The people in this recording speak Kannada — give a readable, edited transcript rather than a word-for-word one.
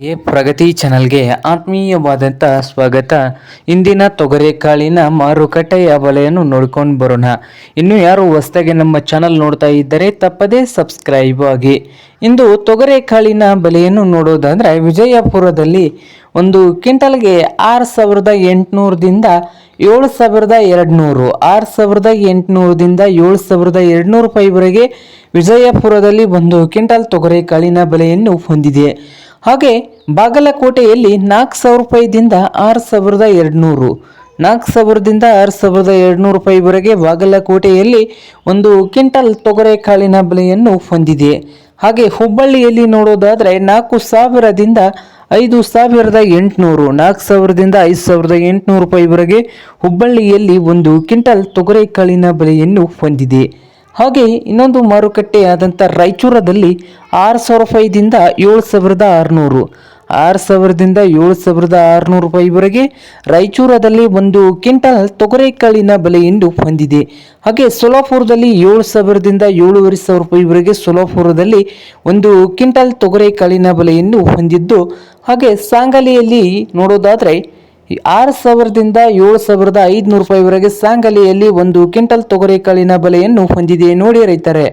ಪ್ರಗತಿ ಚಾನಲ್ಗೆ ಆತ್ಮೀಯವಾದಂಥ ಸ್ವಾಗತ. ಇಂದಿನ ತೊಗರೆಕಾಳಿನ ಮಾರುಕಟ್ಟೆಯ ಬೆಲೆಯನ್ನು ನೋಡ್ಕೊಂಡು ಬರೋಣ. ಇನ್ನು ಯಾರು ಹೊಸದಾಗಿ ನಮ್ಮ ಚಾನಲ್ ನೋಡ್ತಾ ಇದ್ದರೆ ತಪ್ಪದೇ ಸಬ್ಸ್ಕ್ರೈಬ್ ಆಗಿ. ಇಂದು ತೊಗರೆಕಾಳಿನ ಬೆಲೆಯನ್ನು ನೋಡೋದಾದರೆ ವಿಜಯಪುರದಲ್ಲಿ ಒಂದು ಕ್ವಿಂಟಲ್ಗೆ 6,800ದಿಂದ 7,200, 6,800ದಿಂದ 7,200 ರೂಪಾಯಿವರೆಗೆ ವಿಜಯಪುರದಲ್ಲಿ ಒಂದು ಕ್ವಿಂಟಲ್ ತೊಗರೆಕಾಳಿನ ಬೆಲೆಯನ್ನು ಹೊಂದಿದೆ. ಹಾಗೆ ಬಾಗಲಕೋಟೆಯಲ್ಲಿ 4,000 ರೂಪಾಯಿದಿಂದ 6,200, 4,000ದಿಂದ 6,200 ರೂಪಾಯಿವರೆಗೆ ಬಾಗಲಕೋಟೆಯಲ್ಲಿ ಒಂದು ಕ್ವಿಂಟಲ್ ತೊಗರೆಕಾಳಿನ ಬೆಲೆಯನ್ನು ಹೊಂದಿದೆ. ಹಾಗೆ ಹುಬ್ಬಳ್ಳಿಯಲ್ಲಿ ನೋಡೋದಾದರೆ 4,000ದಿಂದ 5,800, 4,000ದಿಂದ 5,800 ರೂಪಾಯಿವರೆಗೆ ಹುಬ್ಬಳ್ಳಿಯಲ್ಲಿ ಒಂದು ಕ್ವಿಂಟಲ್ ತೊಗರೆಕಾಳಿನ ಬೆಲೆಯನ್ನು ಹೊಂದಿದೆ. ಹಾಗೆ ಇನ್ನೊಂದು ಮಾರುಕಟ್ಟೆ ಆದಂಥ ರಾಯಚೂರದಲ್ಲಿ 6,000 ರೂಪಾಯಿದಿಂದ 7,600, 6,000ದಿಂದ 7,600 ರೂಪಾಯಿವರೆಗೆ ರಾಯಚೂರದಲ್ಲಿ ಒಂದು ಕ್ವಿಂಟಲ್ ತೊಗರೆಕಾಳಿನ ಬೆಲೆಯನ್ನು ಹೊಂದಿದೆ. ಹಾಗೆ ಸೋಲಾಪುರದಲ್ಲಿ 7,000ದಿಂದ 7,500 ರೂಪಾಯಿವರೆಗೆ ಸೋಲಾಪುರದಲ್ಲಿ ಒಂದು ಕ್ವಿಂಟಲ್ ತೊಗರೆಕಾಳಿನ ಬೆಲೆಯನ್ನು ಹೊಂದಿದ್ದು, ಹಾಗೆ ಸಾಂಗಲಿಯಲ್ಲಿ ನೋಡೋದಾದರೆ 6,000ದಿಂದ 7,500 ರೂಪಾಯಿವರೆಗೆ ಸಾಂಗಲಿಯಲ್ಲಿ ಒಂದು ಕ್ವಿಂಟಲ್ ತೊಗರೆಕಾಳಿನ ಬೆಲೆಯನ್ನು ಹೊಂದಿದೆ. ನೋಡಿ ರೈತರೇ.